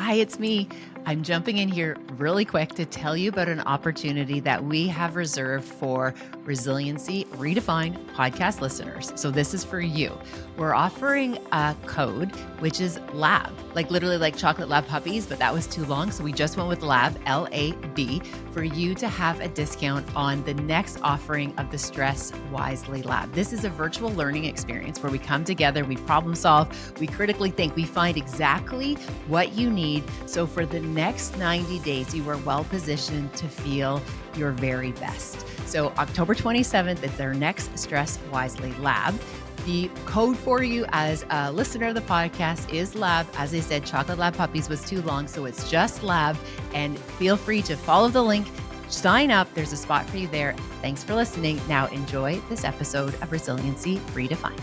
Hi, it's me. I'm jumping in here really quick to tell you about an opportunity that we have reserved for Resiliency Redefined podcast listeners. So, this is for you. We're offering a code, which is LAB, like literally like chocolate lab puppies, but that was too long. So, we just went with LAB, LAB, for you to have a discount on the next offering of the Stress Wisely Lab. This is a virtual learning experience where we come together, we problem solve, we critically think, we find exactly what you need. So for the next 90 days, you are well positioned to feel your very best. So October 27th is our next Stress Wisely Lab. The code for you as a listener of the podcast is LAB. As I said, Chocolate Lab Puppies was too long, so it's just LAB. And feel free to follow the link, sign up. There's a spot for you there. Thanks for listening. Now enjoy this episode of Resiliency Redefined.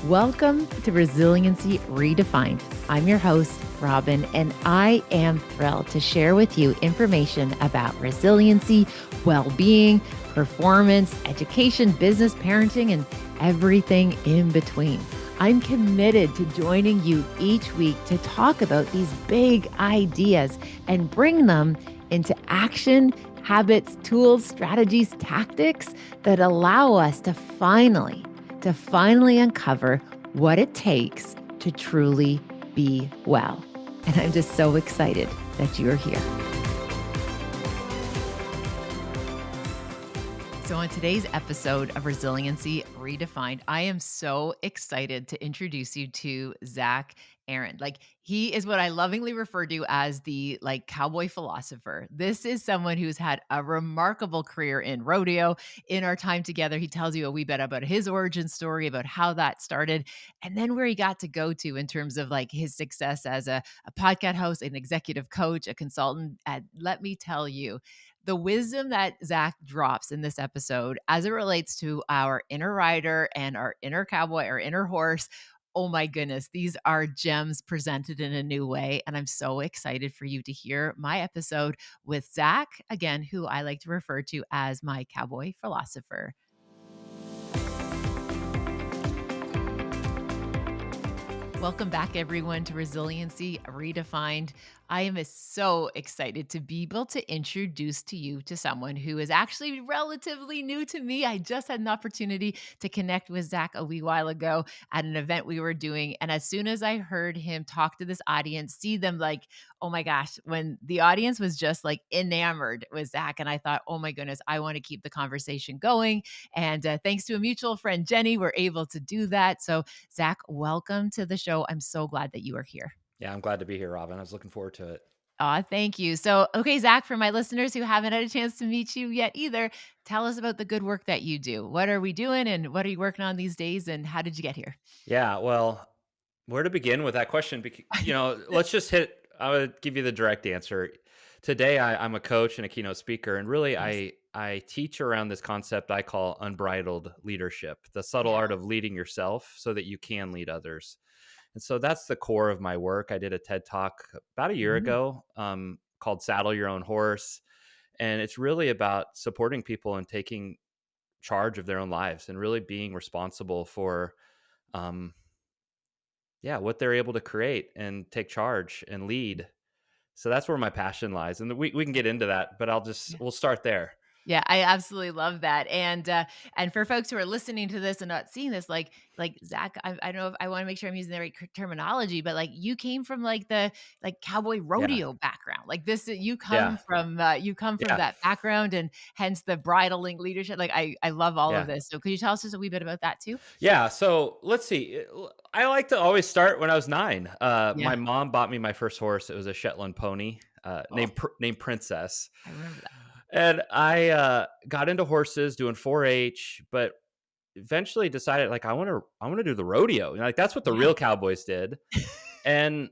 Welcome to Resiliency Redefined. I'm your host, Robyne, and I am thrilled to share with you information about resiliency, well-being, performance, education, business, parenting, and everything in between. I'm committed to joining you each week to talk about these big ideas and bring them into action, habits, tools, strategies, tactics that allow us to finally uncover what it takes to truly be well. And I'm just so excited that you're here. So on today's episode of Resiliency Redefined, I am so excited to introduce you to Zach Arend. Like, he is what I lovingly refer to as the cowboy philosopher. This is someone who's had a remarkable career in rodeo. In our time together, he tells you a wee bit about his origin story, about how that started, and then where he got to go to in terms of his success as a podcast host, an executive coach, a consultant. And let me tell you, the wisdom that Zach drops in this episode as it relates to our inner rider and our inner cowboy, our inner horse. Oh my goodness, these are gems presented in a new way. And I'm so excited for you to hear my episode with Zach, again, who I like to refer to as my cowboy philosopher. Welcome back, everyone, to Resiliency Redefined. I am so excited to be able to introduce to you to someone who is actually relatively new to me. I just had an opportunity to connect with Zach a wee while ago at an event we were doing. And as soon as I heard him talk to this audience, see them oh my gosh, when the audience was just enamored with Zach. And I thought, oh my goodness, I want to keep the conversation going. And thanks to a mutual friend, Jenny, we're able to do that. So Zach, welcome to the show. I'm so glad that you are here. Yeah, I'm glad to be here, Robyne. I was looking forward to it. Aw, thank you. So, okay, Zach, for my listeners who haven't had a chance to meet you yet either, tell us about the good work that you do. What are we doing and what are you working on these days and how did you get here? Yeah, well, where to begin with that question? Let's just hit. I would give you the direct answer. Today, I'm a coach and a keynote speaker, and really, Nice. I teach around this concept I call unbridled leadership, the subtle Yeah. art of leading yourself so that you can lead others. And so that's the core of my work. I did a TED Talk about a year Mm, ago called "Saddle Your Own Horse," and it's really about supporting people and taking charge of their own lives and really being responsible for um what they're able to create and take charge and lead. So that's where my passion lies, and we can get into that, but yeah. we'll start there. Yeah, I absolutely love that. And for folks who are listening to this and not seeing this, Zach, I don't know if I want to make sure I'm using the right terminology, but you came from the cowboy Yeah, rodeo background. Like this, yeah, you come from yeah, that background, and hence the bridling leadership. I love all of yeah, this. So could you tell us just a wee bit about that too? yeah. So let's see. I like to always start when I was 9. Yeah. My mom bought me my first horse. It was a Shetland pony Oh, named Princess, I remember that. and I got into horses doing 4-H, but eventually decided I want to do the rodeo. That's what the Yeah. real cowboys did. And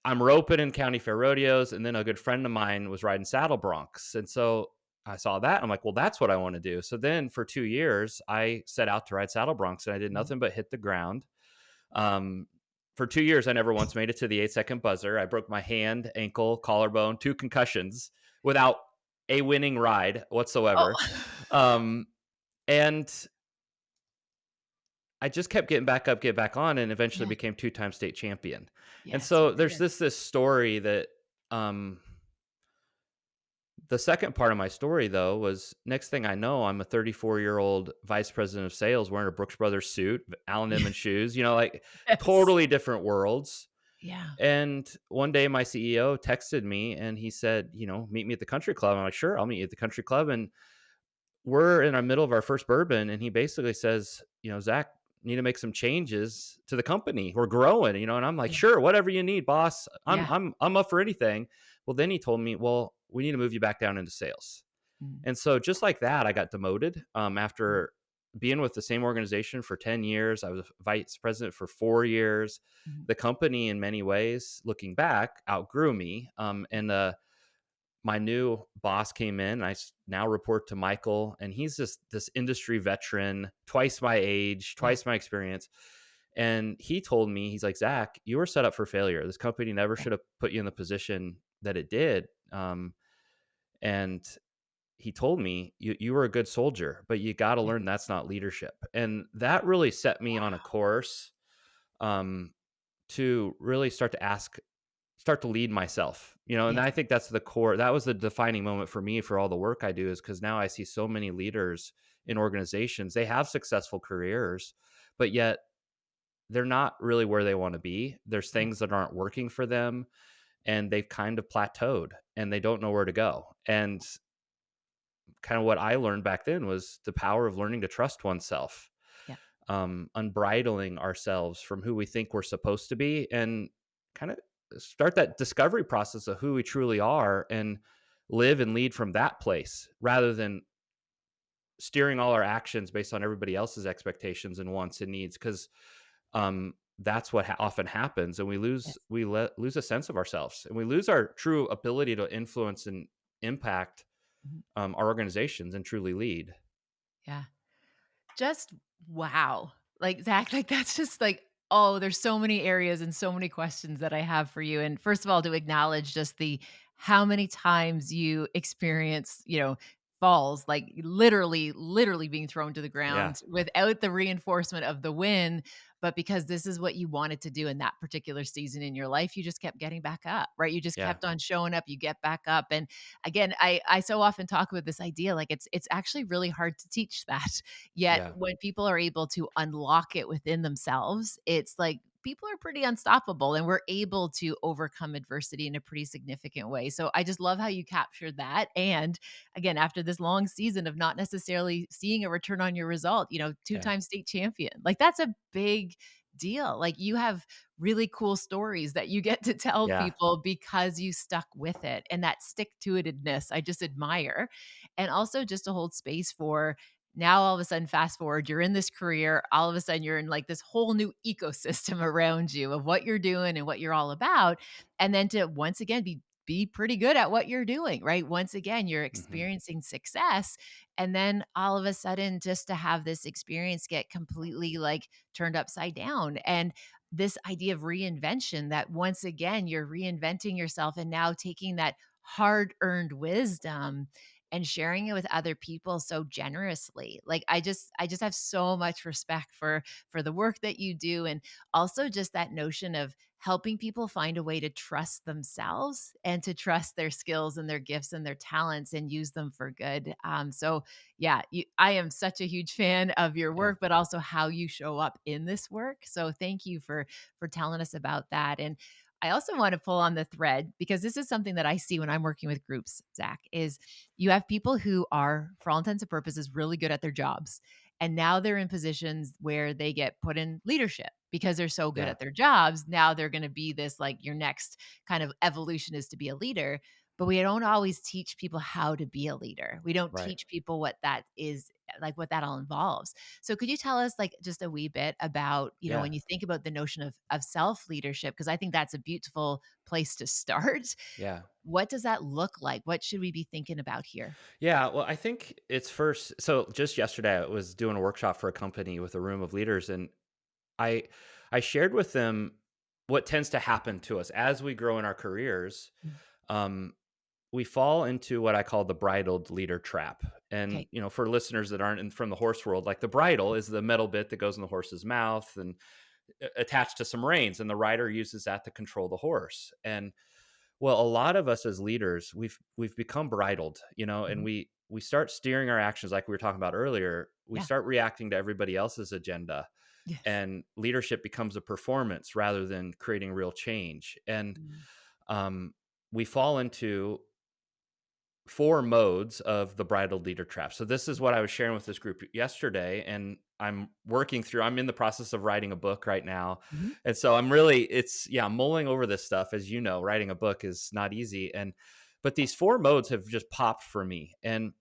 I'm roping in county fair rodeos, and then a good friend of mine was riding saddle broncs, and so I saw that. I'm like, well, that's what I want to do. So then for 2 years, I set out to ride saddle broncs, and I did Mhm. nothing but hit the ground. Um, for 2 years, I never once made it to the 8-second buzzer. I broke my hand, ankle, collarbone, 2 concussions without a winning ride Oh, whatsoever. Um, and I just kept getting back up, get back on, and eventually Yeah. became two-time state champion. And Yes, you so there's did. this story that um the second part of my story though was next thing I know, I'm a 34-year-old vice president of sales wearing a Brooks Brothers suit, Allen Yeah. Edmonds shoes, you know, like Yes. totally different worlds. Yeah. And one day my CEO texted me and he said, meet me at the country club. I'm like, sure, I'll meet you at the country club. And we're in our middle of our first bourbon. And he basically says, Zach, need to make some changes to the company. We're growing, and I'm like, Yeah. sure, whatever you need, boss. I'm Yeah. I'm I'm up for anything. Well, then he told me, well, we need to move you back down into sales. Mm, And so just like that, I got demoted mm, after being with the same organization for 10 years. I was vice president for 4 years. mhm. The company, in many ways, looking back, outgrew me. And my new boss came in. Now report to Michael, and he's just this industry veteran, twice my age, Yeah. twice my experience. And he told me, he's like, Zach, you were set up for failure. This company never Yeah. should have put you in the position that it did. And he told me you were a good soldier, but you got to Yeah. learn that's not leadership. And that really set me on a Wow. course um, to really start to lead myself, and Yes. I think that's the core. That was the defining moment for me for all the work I do, is because now I see so many leaders in organizations. They have successful careers, but yet they're not really where they want to be. There's Yeah. things that aren't working for them, and they've kind of plateaued and they don't know where to go. And kind of what I learned back then was the power of learning to trust oneself, Yeah. unbridling ourselves from who we think we're supposed to be, and kind of start that discovery process of who we truly are and live and lead from that place rather than steering all our actions based on everybody else's expectations and wants and needs. Because that's what often happens, and Yes. lose a sense of ourselves, and we lose our true ability to influence and impact Mhm. our organizations and truly lead. Yeah. Just wow. Like, Zach, like, that's just like, oh, there's so many areas and so many questions that I have for you. And first of all, to acknowledge just the how many times you experience, falls, like literally being thrown to the Yeah, ground without the reinforcement of the win. But because this is what you wanted to do in that particular season in your life, you just kept getting back up, right? You just yeah, kept on showing up, you get back up. And again, I so often talk about this idea, like it's actually really hard to teach that. Yet yeah, when people are able to unlock it within themselves, it's like people are pretty unstoppable and we're able to overcome adversity in a pretty significant way. So I just love how you captured that. And again, after this long season of not necessarily seeing a return on your result, yeah, two-time state champion, like that's a big deal. Like you have really cool stories that you get to tell yeah, people because you stuck with it. And that stick to itedness, I just admire. And also just to hold space for now all of a sudden, fast forward, you're in this career, all of a sudden you're in like this whole new ecosystem around you of what you're doing and what you're all about. And then to once again be pretty good at what you're doing, right? Once again, you're hmm, experiencing success. And then all of a sudden, just to have this experience get completely like turned upside down. And this idea of reinvention that once again, you're reinventing yourself and now taking that hard earned wisdom and sharing it with other people so generously. Like I just have so much respect for the work that you do and also just that notion of helping people find a way to trust themselves and to trust their skills and their gifts and their talents and use them for good. So yeah, I am such a huge fan of your yeah, work, but also how you show up in this work. So thank you for telling us about that. And I also want to pull on the thread because this is something that I see when I'm working with groups, Zach, is you have people who are, for all intents and purposes, really good at their jobs. And now they're in positions where they get put in leadership because they're so good yeah, at their jobs. Now they're going to be this like your next kind of evolution is to be a leader. But we don't always teach people how to be a leader. We don't right. teach people what that is, like what that all involves. So could you tell us like just a wee bit about, Yeah, when you think about the notion of self-leadership, because I think that's a beautiful place to start. yeah. What does that look like? What should we be thinking about here? Yeah, well, I think it's first. So just yesterday, I was doing a workshop for a company with a room of leaders, and I I shared with them what tends to happen to us as we grow in our careers. Mm, Um, we fall into what I call the bridled leader trap. And, Okay. for listeners that aren't from the horse world, like the bridle is the metal bit that goes in the horse's mouth and attached to some reins, and the rider uses that to control the horse. And well, a lot of us as leaders, we've become bridled, and Mhm. we start steering our actions like we were talking about earlier. We Yeah. start reacting to everybody else's agenda, Yes. and leadership becomes a performance rather than creating real change. And Mm. um, we fall into four modes of the bridled leader trap. So this is what I was sharing with this group yesterday, and I'm in the process of writing a book right now. Mhm. And so I'm mulling over this stuff. As you know, writing a book is not easy. But these four modes have just popped for me. And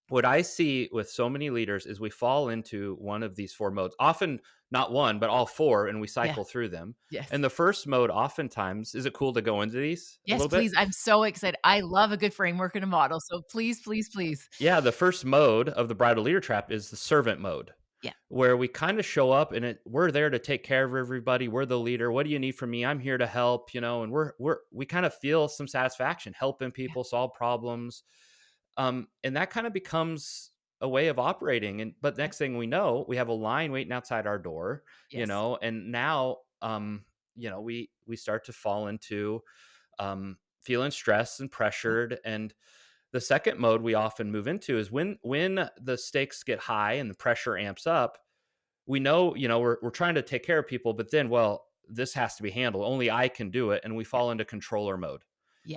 what I see with so many leaders is we fall into one of these four modes, often not one, but all four, and we Yeah. cycle through them. Yes. And the first mode, oftentimes, is it cool to go into these a Yes, little bit? please. I'm so excited. I love a good framework and a model. So please, please, please. Yeah, the first mode of the bridal leader trap is the servant mode, Yeah. where we kind of show up and we're there to take care of everybody. We're the leader. What do you need from me? I'm here to help, and we kind of feel some satisfaction helping Yeah. people solve problems. And that kind of becomes a way of operating. And but Yeah. next thing we know, we have a line waiting outside our door, Yes. and now we start to fall into feeling stressed and Yeah. pressured. And the second mode we often move into is when the stakes get high and the pressure amps up. We know, we're trying to take care of people, but then, well, this has to be handled. Only I can do it, and we Yeah. fall into controller mode.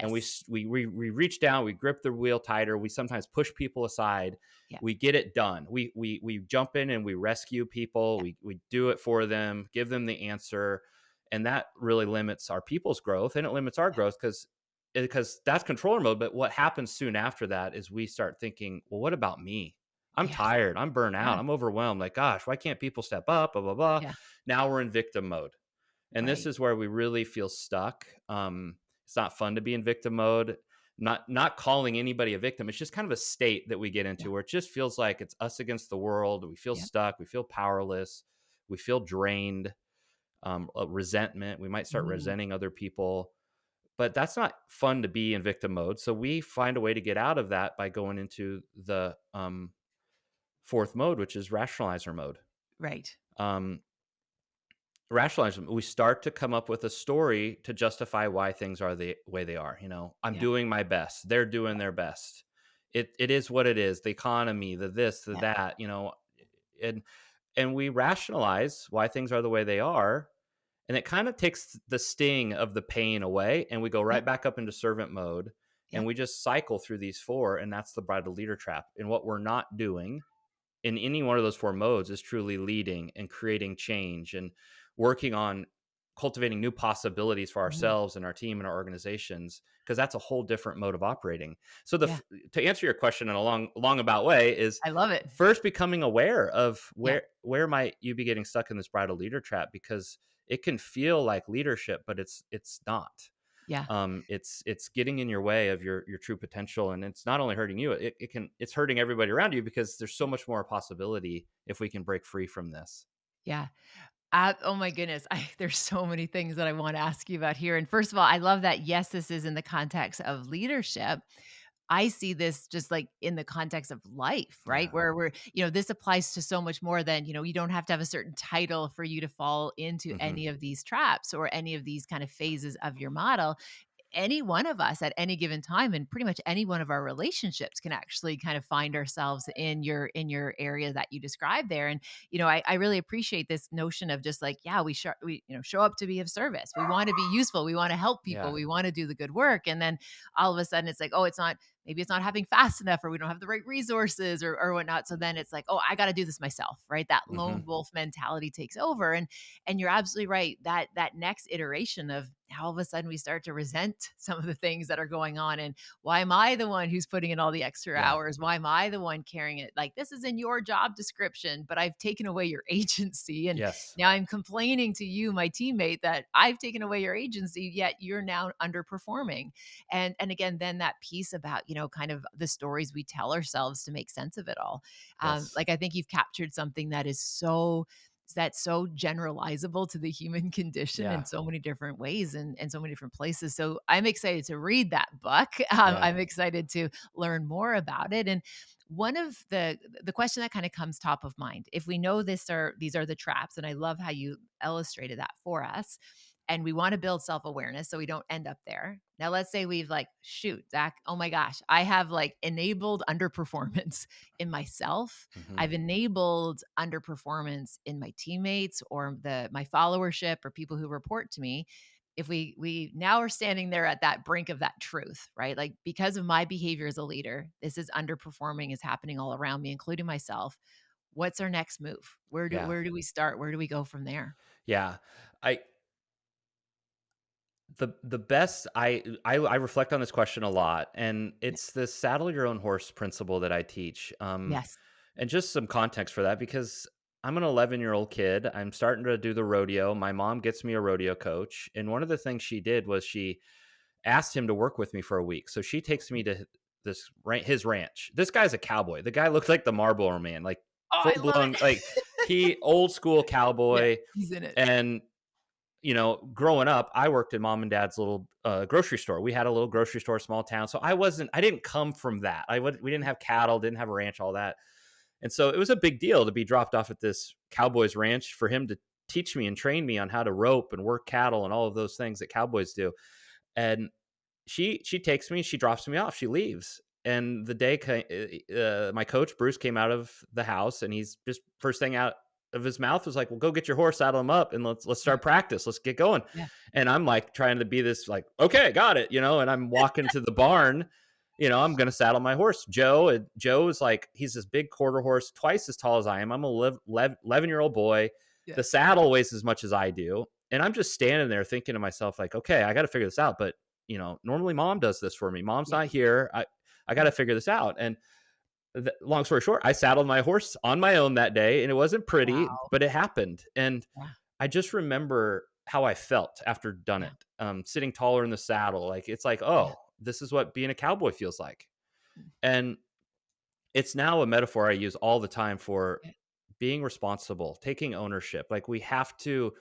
And Yes. we reach down, we grip the wheel tighter, we sometimes push people aside. Yeah. We get it done. We jump in and we rescue people. Yeah. We do it for them, give them the answer, and that really limits our people's growth, and it limits our Yeah. growth because that's controller mode. But what happens soon after that is we start thinking, well, what about me? I'm Yes. tired. I'm burnt Yeah. out. I'm overwhelmed. Like, gosh, why can't people step up? Blah, blah, blah. Yeah. Now we're in victim mode. And this Right. is where we really feel stuck. It's not fun to be in victim mode. Not calling anybody a victim. It's just kind of a state that we get Yeah. into where it just feels like it's us against the world. We feel Yeah. stuck. We feel powerless. We feel drained. Resentment. We might start Mm. resenting other people, but that's not fun to be in victim mode. So we find a way to get out of that by going into the fourth mode, which is rationalizer mode. Right. Um, Rationalize, we start to come up with a story to justify why things are the way they are. I'm Yeah. doing my best, they're doing their best, it is what it is, the economy, the this, the Yeah. that, and we rationalize why things are the way they are, and it kind of takes the sting of the pain away, and we go Yeah. right back up into servant mode, Yeah. and we just cycle through these four, and that's the bridal leader trap. And what we're not doing in any one of those four modes is truly leading and creating change and working on cultivating new possibilities for Mhm. ourselves and our team and our organizations, because that's a whole different mode of operating. So Yeah. to answer your question in a long about way is I love it. first becoming aware of Yeah. where might you be getting stuck in this bridal leader trap, because it can feel like leadership, but it's not. Yeah. It's getting in your way of your true potential, and it's not only hurting you, it's hurting everybody around you, because there's so Yeah. much more possibility if we can break free from this. Yeah. Oh my goodness. There's so many things that I want to ask you about here. And first of all, I love that. Yes, this is in the context of leadership. I see this just like in the context of life, right? Yeah. Where this applies to so much more than, you don't have to have a certain title for you to fall into Hmm. any of these traps or any of these kind of phases of your model. Any one of us at any given time and pretty much any one of our relationships can actually kind of find ourselves in your area that you described there. And I really appreciate this notion of just like, yeah, we show up to be of service, we want to be useful, we want to help people, Yeah. we want to do the good work. And then all of a sudden it's like, oh, it's not, maybe it's not happening fast enough, or we don't have the right resources or whatnot. So then it's like, oh, I got to do this myself, right? That lone Hmm. wolf mentality takes over. And you're absolutely right, that next iteration of all of a sudden we start to resent some of the things that are going on. And why am I the one who's putting in all the extra Yeah. hours? Why am I the one carrying it? Like, this is in your job description, but I've taken away your agency. And Yes. now I'm complaining to you, my teammate, that I've taken away your agency, yet you're now underperforming. And again, then that piece about, kind of the stories we tell ourselves to make sense of it all. Yes. Like, I think you've captured something that is so that's so generalizable to the human condition in Yeah. so many different ways and so many different places. So I'm excited to read that book. Yeah. I'm excited to learn more about it. And one of the question that kind of comes top of mind, if we know these are the traps, and I love how you illustrated that for us, and we want to build self-awareness so we don't end up there. Now, let's say we've like, shoot, Zach, oh my gosh, I have like enabled underperformance in myself. Hmm. I've enabled underperformance in my teammates or my followership or people who report to me. If we now are standing there at that brink of that truth, right? Like, because of my behavior as a leader, this is underperforming, is happening all around me, including myself. What's our next move? Yeah. Where do we start? Where do we go from there? Yeah. I the best I reflect on this question a lot, and Yeah. it's the saddle your own horse principle that I teach. Yes. And just some context for that, because I'm an 11-year-old kid. I'm starting to do the rodeo. My mom gets me a rodeo coach, and one of the things she did was she asked him to work with me for a week. So she takes me to his ranch. This guy's a cowboy. The guy looks like the Marlboro Man, like Oh, full I love blown, like it. he old school Yeah, cowboy. he's in it. And growing up, I worked in mom and dad's little grocery store. We had a little grocery store, small town. So I didn't come from that. We didn't have cattle, didn't have a ranch, all that. And so it was a big deal to be dropped off at this cowboy's ranch for him to teach me and train me on how to rope and work cattle and all of those things that cowboys do. And she takes me, she drops me off, she leaves. And the day my coach Bruce came out of the house, and he's just first thing out of his mouth was like, "Well, go get your horse, saddle him up, and let's Yeah, start practice. Let's get going." yeah, And I'm like trying to be this like, "Okay, got it," and I'm walking to the barn. I'm gonna saddle my horse, Joe. And Joe is like, he's this big quarter horse, twice as tall as I am. I'm a 11-year-old boy. yeah, The saddle weighs as much as I do, and I'm just standing there thinking to myself, like, okay, I got to figure this out. But normally mom does this for me. Mom's yeah, not here. I got yeah. to figure this out. And long story short, I saddled my horse on my own that day, and it wasn't pretty, Wow. but it happened. And Yeah, I just remember how I felt after done yeah, it, sitting taller in the saddle. Like, it's like, yeah, oh, this is what being a cowboy feels like. mm, And it's now a metaphor I use all the time for yeah, being responsible, taking ownership. Like, we have to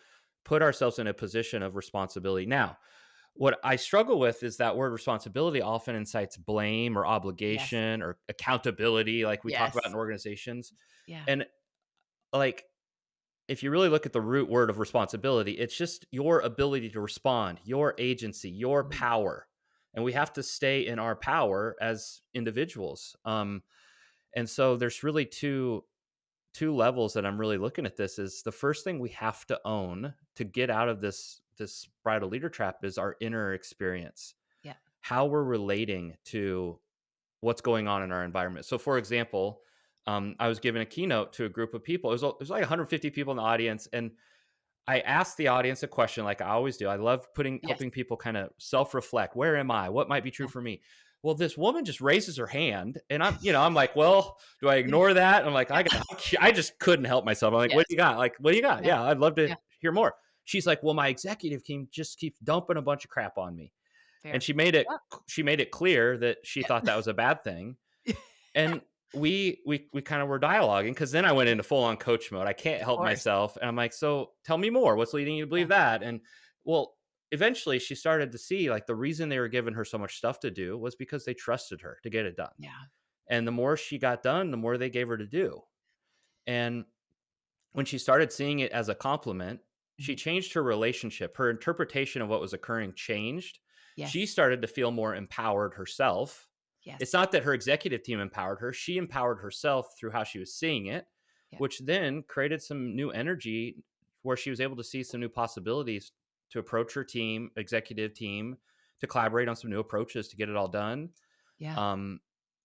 put ourselves in a position of responsibility. Now, what I struggle with is that word responsibility often incites blame or yes, obligation or accountability, like we talk about in yes, organizations. yeah, And like, if you really look at the root word of responsibility, it's just your ability to respond, your agency, your mhm, power. And we yeah, have to stay in our power as individuals. And so there's really two levels that I'm really looking at this. Is the first thing we have to own to get out of this bridal leader trap is our inner experience, yeah, how we're relating to what's going on in our environment. So, for example, I was giving a keynote to a group of people. It was like 150 people in the audience, and I asked the audience a question, like I always do. I love yes, helping people kind of self reflect. Where am I? What might be true yeah, for me? Well, this woman just raises her hand, and I'm like, well, do I ignore that? I'm like, yeah, I just couldn't help myself. I'm like, what yes, do you got? Like, what do you got? yeah, Yeah, I'd love to yeah, hear more. She's like, well, my executive team just keeps dumping a bunch of crap on me, and fair. she made it clear that she Yeah, thought that was a bad thing. yeah, And we kind of were dialoguing, because then I went into full on coach mode. I can't of help course. myself, and I'm like, so tell me more. What's leading you to Yeah, believe that? And well, eventually she started to see, like, the reason they were giving her so much stuff to do was because they trusted her to get it done. yeah, And the more she got done, the more they gave her to do. And when she started seeing it as a compliment, she mhm, changed her relationship. Her interpretation of what was occurring changed. She yes, started to feel more empowered herself. It's yes, not that her executive team empowered her, she empowered herself through how she was seeing it, yeah, which then created some new energy where she was able to see some new possibilities to approach her team, executive team, to collaborate on some new approaches to get it all done. yeah, Um,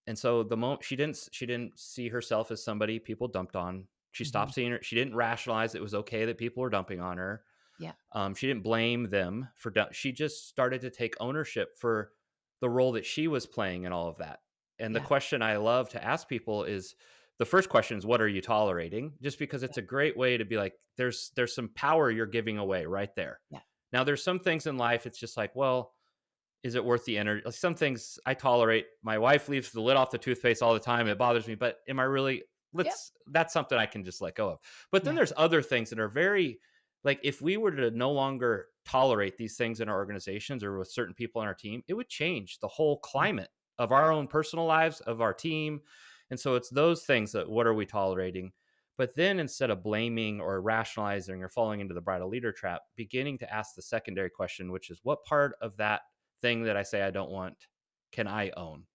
and so the moment she didn't see herself as somebody people dumped on. She mhm, stopped seeing her. She didn't rationalize it was okay that people were dumping on her. yeah, She didn't blame them for. She just started to take ownership for the role that she was playing in all of that. And the yeah, question I love to ask people is, the first question is, what are you tolerating? Just because yeah, it's a great way to be like, there's some power you're giving away right there. yeah, Now, there's some things in life it's just like, well, is it worth the energy? Like, some things I tolerate. My wife leaves the lid off the toothpaste all the time. It bothers me, but am I really? Yep. that's something I can just let go of. But then Yeah. there's other things that are very, like, if we were to no longer tolerate these things in our organizations or with certain people on our team, it would change the whole Yeah. climate of our own personal lives, of our team. And so it's those things that, what are we tolerating? But then instead of blaming or rationalizing or falling into the bridal leader trap, beginning to ask the secondary question, which is, what part of that thing that I say I don't want can I own?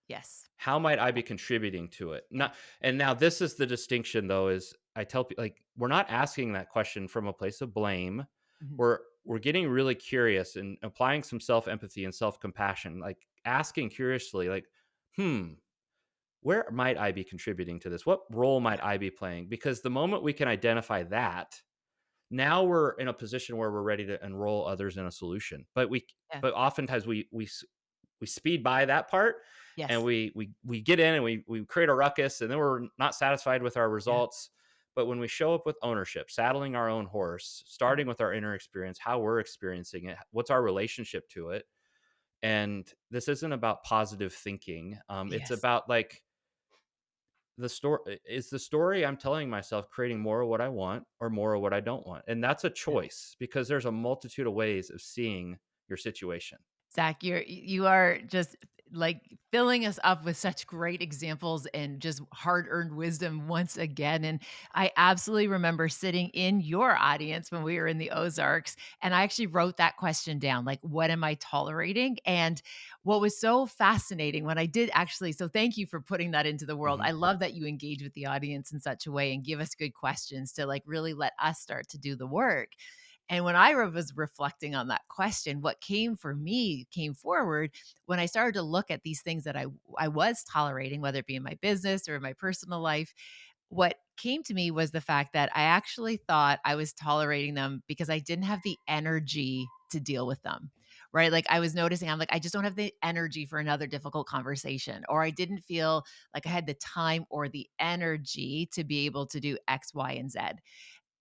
Yes. How might I be contributing to it? Yeah. Not, and now this is the distinction though, is I tell people, like, we're not asking that question from a place of blame. Mhm. We're getting really curious and applying some self-empathy and self-compassion, like asking curiously, like, hmm, where might I be contributing to this? What role Yeah. might I be playing? Because the moment we can identify that, now we're in a position where we're ready to enroll others in a solution. Yeah. But oftentimes we speed by that part, and Yes. we get in and we create a ruckus, and then we're not satisfied with our Yeah. results. But when we show up with ownership, saddling our own horse, Mhm. starting with our inner experience, how we're experiencing it, what's our relationship to it, and this isn't about positive thinking. It's Yes. about, like, the story I'm telling myself creating more of what I want or more of what I don't want, and that's a Yeah. choice because there's a multitude of ways of seeing your situation. Zach, you are just like filling us up with such great examples and just hard-earned wisdom once again. And I absolutely remember sitting in your audience when we were in the Ozarks, and I actually wrote that question down, like, what am I tolerating? And what was so fascinating when I did actually, so thank you for putting that into the world. Mhm. I love that you engage with the audience in such a way and give us good questions to like really let us start to do the work. And when I was reflecting on that question, what came for me came forward when I started to look at these things that I was tolerating, whether it be in my business or in my personal life. What came to me was the fact that I actually thought I was tolerating them because I didn't have the energy to deal with them. Right. Like I was noticing, I'm like, I just don't have the energy for another difficult conversation, or I didn't feel like I had the time or the energy to be able to do X, Y, and Z.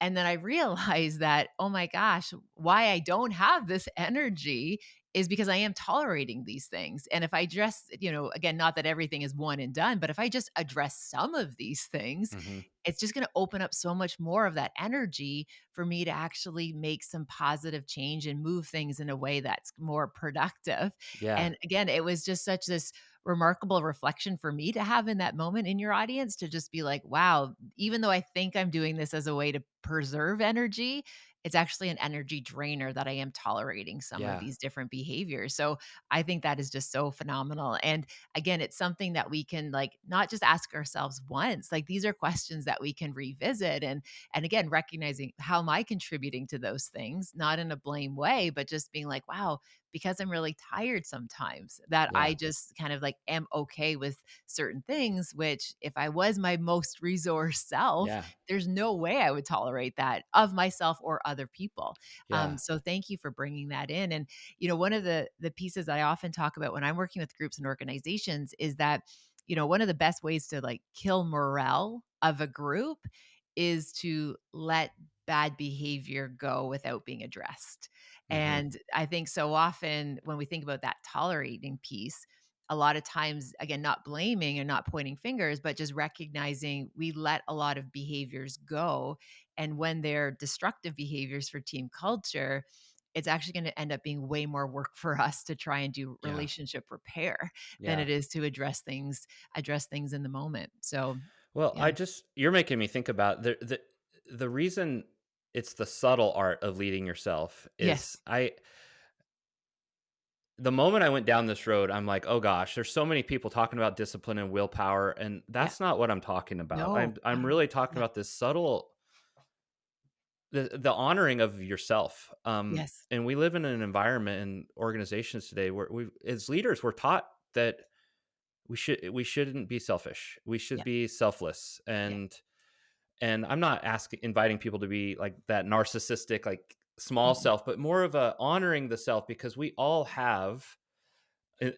And then I realized that, oh my gosh, why I don't have this energy is because I am tolerating these things. And if I just, again, not that everything is one and done, but if I just address some of these things, Mhm. it's just going to open up so much more of that energy for me to actually make some positive change and move things in a way that's more productive. Yeah. And again, it was just such this remarkable reflection for me to have in that moment in your audience to just be like, wow, even though I think I'm doing this as a way to preserve energy, it's actually an energy drainer that I am tolerating some of Yeah. these different behaviors. So I think that is just so phenomenal. And again, it's something that we can like not just ask ourselves once. Like these are questions that we can revisit and again recognizing how am I contributing to those things, not in a blame way, but just being like, wow, because I'm really tired sometimes, that Yeah. I just kind of like am okay with certain things, which if I was my most resource self, Yeah. there's no way I would tolerate that of myself or other people. Yeah. So thank you for bringing that in. And one of the pieces I often talk about when I'm working with groups and organizations is that one of the best ways to like kill morale of a group is to let bad behavior go without being addressed. Mhm. And I think so often when we think about that tolerating piece, a lot of times, again, not blaming and not pointing fingers, but just recognizing we let a lot of behaviors go. And when they're destructive behaviors for team culture, it's actually going to end up being way more work for us to try and do Yeah. relationship repair than Yeah. it is to address things in the moment. So, Well, yeah. you're making me think about the reason it's the subtle art of leading yourself is, Yes. the moment I went down this road, I'm like, "Oh gosh, there's so many people talking about discipline and willpower," and Yeah. that's not what I'm talking about. No. I'm really talking Yeah. about this subtle, the honoring of yourself. Yes. And we live in an environment and organizations today where we, as leaders, we're taught that we shouldn't be selfish. We should Yeah. be selfless. Yeah. And I'm not asking inviting people to be like that narcissistic, like small Mm-mm. self, but more of a honoring the self, because we all have,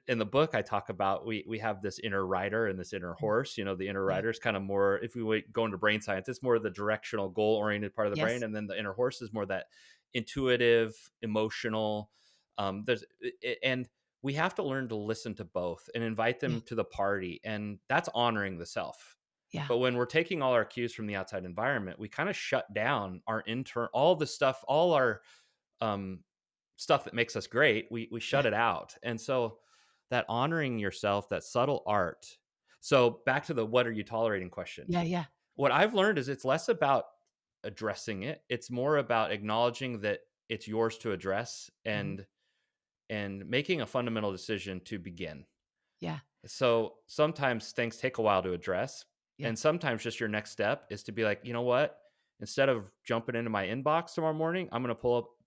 in the book I talk about, we have this inner rider and this inner Mm. horse. The inner Yeah. rider is kind of more, if we go into brain science, it's more the directional goal oriented part of the brain, Yes. and then the inner horse is more that intuitive, emotional. And we have to learn to listen to both and invite Yeah. them to the party, and that's honoring the self. Yeah. But when we're taking all our cues from the outside environment, we kind of shut down our internal, all the stuff, all our um, stuff that makes us great. We Yeah. shut it out. And so that honoring yourself, that subtle art. So back to the what are you tolerating question. Yeah. Yeah. What I've learned is it's less about addressing it. It's more about acknowledging that it's yours to address Mhm. and making a fundamental decision to begin. Yeah. So sometimes things take a while to address. Yeah. And sometimes just your next step is to be like, you know what? Instead of jumping into my inbox tomorrow morning, I'm going to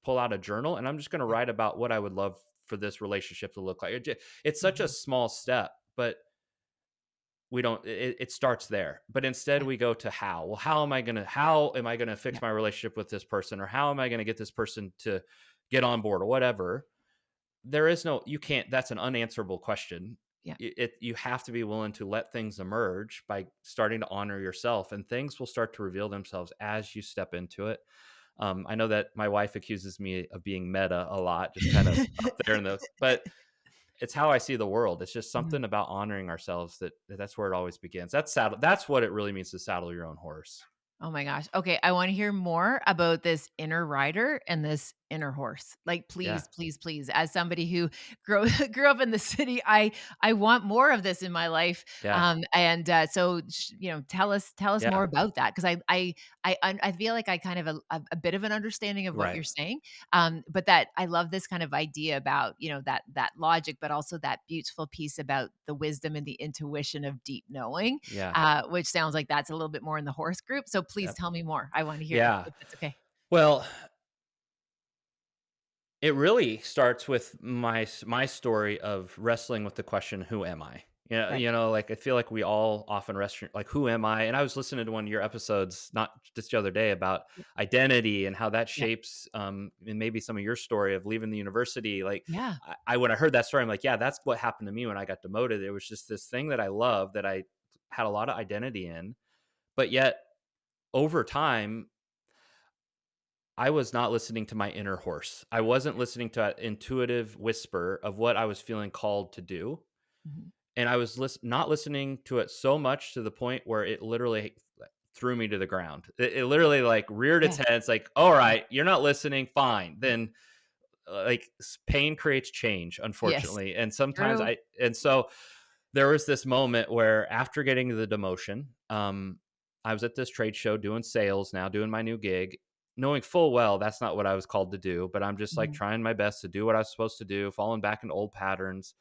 pull out a journal and I'm just going to Yeah. write about what I would love for this relationship to look like. It's such a Mhm. small step, but we don't it starts there. But instead Yeah. we go to how. Well, how am I going to Yeah. fix my relationship with this person, or how am I going to get this person to get on board or whatever. There is no, you can't, that's an unanswerable question. Yeah. You have to be willing to let things emerge by starting to honor yourself, and things will start to reveal themselves as you step into it. I know that my wife accuses me of being meta a lot, just kind of up there in those, but it's how I see the world. It's just Mhm. something about honoring ourselves that's where it always begins. That's what it really means to saddle your own horse. Oh my gosh. Okay, I wanna hear more about this inner rider and this inner horse. Like, Yeah. please, please, please, as somebody who grew grew up in the city, I want more of this in my life. Yeah. So, tell us more Yeah. about that, 'cause I feel like I kind of a bit of an understanding of what Right. you're saying, but that I love this kind of idea about, that logic, but also that beautiful piece about the wisdom and the intuition of deep knowing, Yeah. which sounds like that's a little bit more in the horse group. So please Yep. tell me more. I want to hear Yeah. if that's okay. Well, it really starts with my story of wrestling with the question, "Who am I?" Right. Like I feel like we all often wrestle, like, "Who am I?" And I was listening to one of your episodes, not just the other day, about Yeah. identity and how that Yeah. shapes, and maybe some of your story of leaving the university. Like, Yeah. when I heard that story, I'm like, yeah, that's what happened to me when I got demoted. It was just this thing that I loved, that I had a lot of identity in, but yet over time I was not listening to my inner horse. I wasn't listening to that intuitive whisper of what I was feeling called to do. Mhm. And I was not listening to it so much to the point where it literally threw me to the ground. It literally like reared its Yeah. head. It's like, all Yeah. right, you're not listening. Fine. Yeah. Then like pain creates change, Yes. unfortunately. And sometimes True. and so there was this moment where after getting the demotion, I was at this trade show doing sales now, doing my new gig, knowing full well that's not what I was called to do, but I'm just like Mhm. trying my best to do what I was supposed to do, falling back into old patterns.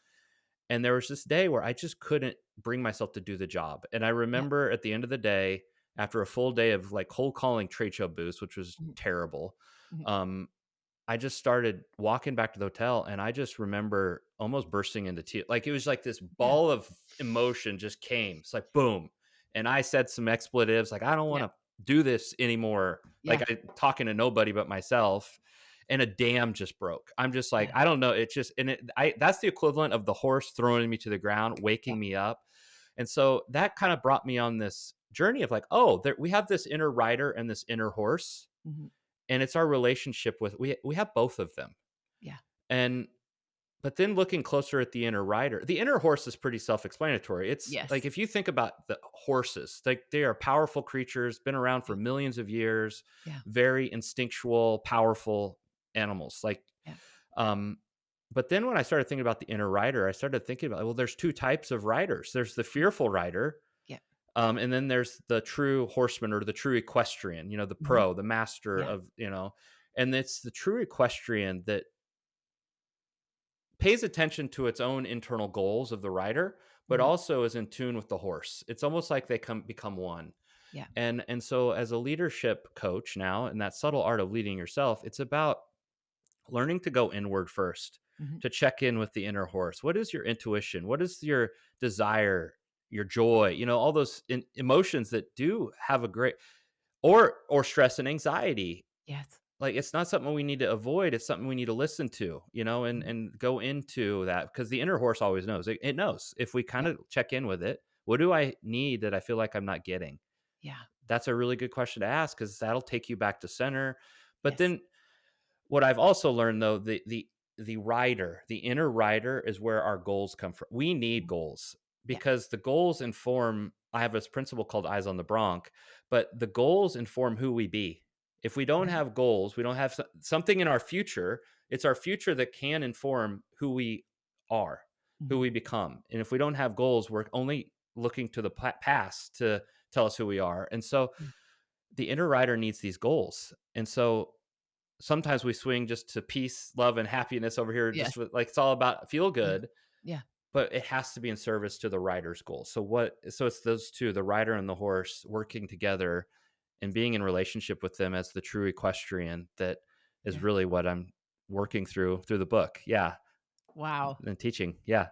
And there was this day where I just couldn't bring myself to do the job. And I Yeah. remember at the end of the day, after a full day of like cold calling trade show booths, which was Mhm. terrible, Mhm. um, I just started walking back to the hotel, and I just remember almost bursting into tears. Like it was like this Yeah. ball of emotion just came. It's like boom. And I said some expletives like, I don't want Yeah. to do this anymore. Yeah. Like I talking to nobody but myself. And a dam just broke. I'm just like, Yeah. I don't know. It's just, and I that's the equivalent of the horse throwing me to the ground, Yeah. waking me up. And so that kind of brought me on this journey of like, oh, we have this inner rider and this inner horse, Mhm. and it's our relationship with, we have both of them. Yeah. And but then looking closer at the inner rider, the inner horse is pretty self-explanatory. It's like Yes. if you think about the horses, like they are powerful creatures, been around for Yeah. millions of years, Yeah. very instinctual, powerful animals. Like, Yeah. um, but then when I started thinking about the inner rider, I started thinking about, well, there's two types of riders. There's the Mhm. fearful rider, Yeah. and then there's the true horseman or the true equestrian. The Mhm. pro, the master Yeah. of, and it's the true equestrian that pays attention to its own internal goals of the rider, but Mhm. also is in tune with the horse. It's almost like they become one. Yeah. And so as a leadership coach now, and that subtle art of leading yourself, it's about learning to go inward first, Mhm. to check in with the inner horse. What is your intuition? What is your desire, your joy? All those emotions that do have a great, or stress and anxiety. Yes. Like, it's not something we need to avoid, it's something we need to listen to, and Mhm. go into that, because the inner horse always knows. It knows if we Yeah. kind of check in with it. What do I need that I feel like I'm not getting? Yeah. That's a really good question to ask, because that'll take you back to center. But Yes. then what I've also learned, though, the rider, the inner rider is where our goals come from. We need Mhm. goals. Yeah. because the goals inform. I have this principle called eyes on the bronc, but the goals inform who we be. If we don't Right. have goals, we don't have something in our future. It's our future that can inform who we are, who Mhm. we become. And if we don't have goals, we're only looking to the past to tell us who we are. And so Mm. the inner writer needs these goals. And so sometimes we swing just to peace, love, and happiness over here, just Yes. with, like, it's all about feel Yeah. good, Yeah. but it has to be in service to the rider's goal. So it's those two, the rider and the horse, working together and being in relationship with them as the true equestrian, that is Yeah. really what I'm working through the book. Yeah. Wow. And teaching. Yeah.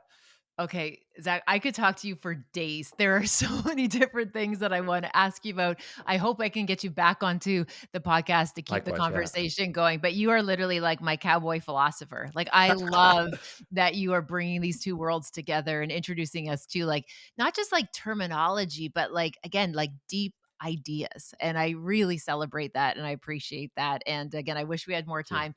Okay, Zach, I could talk to you for days. There are so many different things that I want to ask you about. I hope I can get you back onto the podcast to keep the Likewise. Yeah. conversation going. But you are literally like my cowboy philosopher. Like, I love that you are bringing these two worlds together and introducing us to, like, not just like terminology, but like, again, like deep ideas. And I really celebrate that and I appreciate that. And again, I wish we had more Thank you. time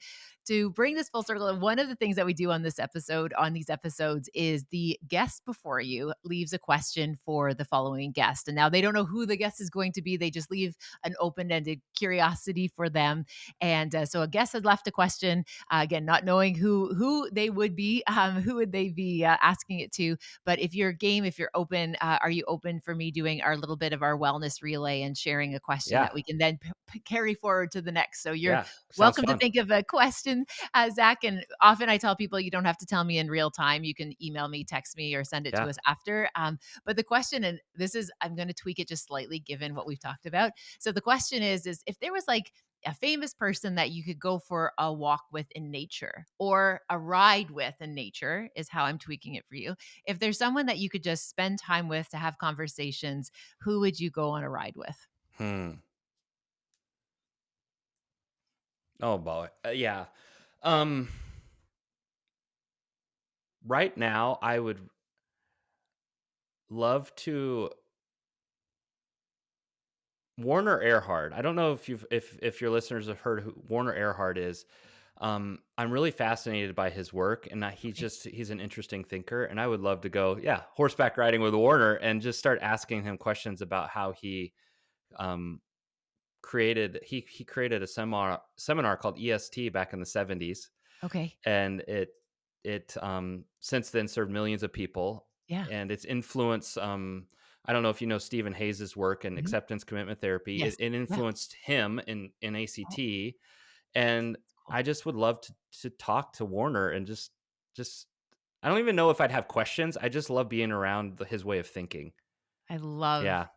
to bring this full circle. And one of the things that we do on these episodes, is the guest before you leaves a question for the following guest. And now they don't know who the guest is going to be. They just leave an open-ended curiosity for them. And so a guest had left a question, again, not knowing who they would be, who would they be asking it to. But if you're game, if you're open, are you open for me doing our little bit of our wellness relay and sharing a question Yeah. that we can then carry forward to the next? So you're Yeah. Sounds welcome to fun. think of a question, Zach. And often I tell people you don't have to tell me in real time. You can email me, text me, or send it to Yeah. us after. But the question, and this is, I'm going to tweak it just slightly given what we've talked about. So the question is if there was like a famous person that you could go for a walk with in nature or a ride with in nature, is how I'm tweaking it for you. If there's someone that you could just spend time with to have conversations, who would you go on a ride with? Hmm. Oh boy. Yeah. Um, right now, I would love to Warner Earhart. I don't know if your listeners have heard who Warner Earhart is. I'm really fascinated by his work, and Okay. he's an interesting thinker, and I would love to go, yeah, horseback riding with Warner and just start asking him questions about how he um, he created a seminar called EST back in the 70s, Okay. and it since then served millions of people, Yeah. and its influence. I don't know if you know Stephen Hayes's work in Mhm. acceptance commitment therapy. Yes. It Yeah. influenced him in Oh, ACT, and cool. I just would love to talk to Warner and just I don't even know if I'd have questions. I just love being around his way of thinking. I love Yeah.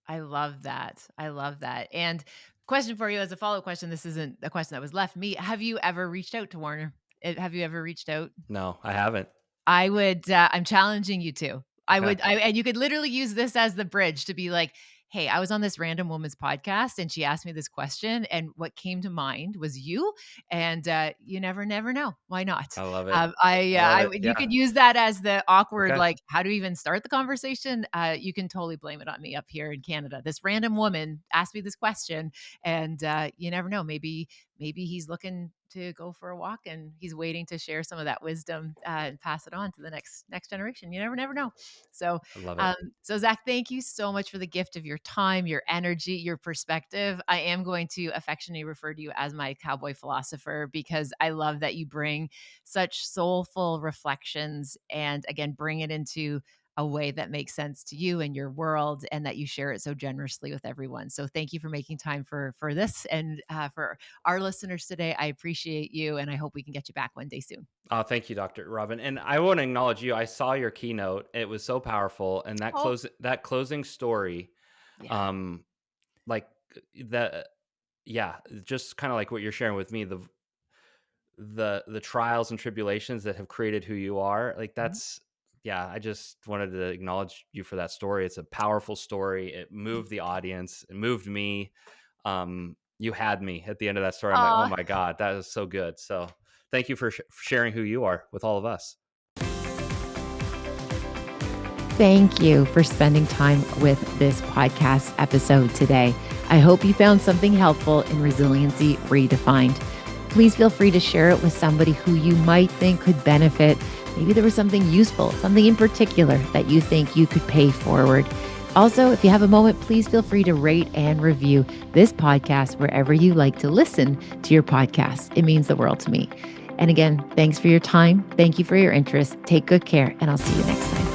I love that. I love that. And question for you as a follow-up question, this isn't a question that was left me. Have you ever reached out to Warner? Have you ever reached out? No, I haven't. I would, I'm challenging you to. Okay. And you could literally use this as the bridge to be like, "Hey, I was on this random woman's podcast and she asked me this question and what came to mind was you, and you never know. Why not?" I love it. I love I it. would you Yeah. could use that as the awkward, Okay. like, how to even start the conversation. You can totally blame it on me up here in Canada. This random woman asked me this question, and you never know. Maybe he's looking to go for a walk and he's waiting to share some of that wisdom and pass it on to the next generation. You never know. So, I love it. um, so Zach, thank you so much for the gift of your time, your energy, your perspective. I am going to affectionately refer to you as my cowboy philosopher because I love that you bring such soulful reflections and again bring it into a way that makes sense to you and your world, and that you share it so generously with everyone. So thank you for making time for this and for our listeners today. I appreciate you, and I hope we can get you back one day soon. Oh, thank you, Dr. Robyne. And I want to acknowledge you. I saw your keynote. It was so powerful. And Oh, that closing story, yeah. um, like that, yeah, just kind of like what you're sharing with me, the trials and tribulations that have created who you are. Like Mhm. that's, yeah, I just wanted to acknowledge you for that story. It's a powerful story. It moved the audience. It moved me. You had me at the end of that story. I'm like, oh Aw, my God, that is so good. So thank you for sharing who you are with all of us. thank you for spending time with this podcast episode today. I hope you found something helpful in Resiliency Redefined. Please feel free to share it with somebody who you might think could benefit. Maybe there was something useful, something in particular that you think you could pay forward. Also, if you have a moment, please feel free to rate and review this podcast wherever you like to listen to your podcast. It means the world to me. And again, thanks for your time. Thank you for your interest. Take good care, and I'll see you next time.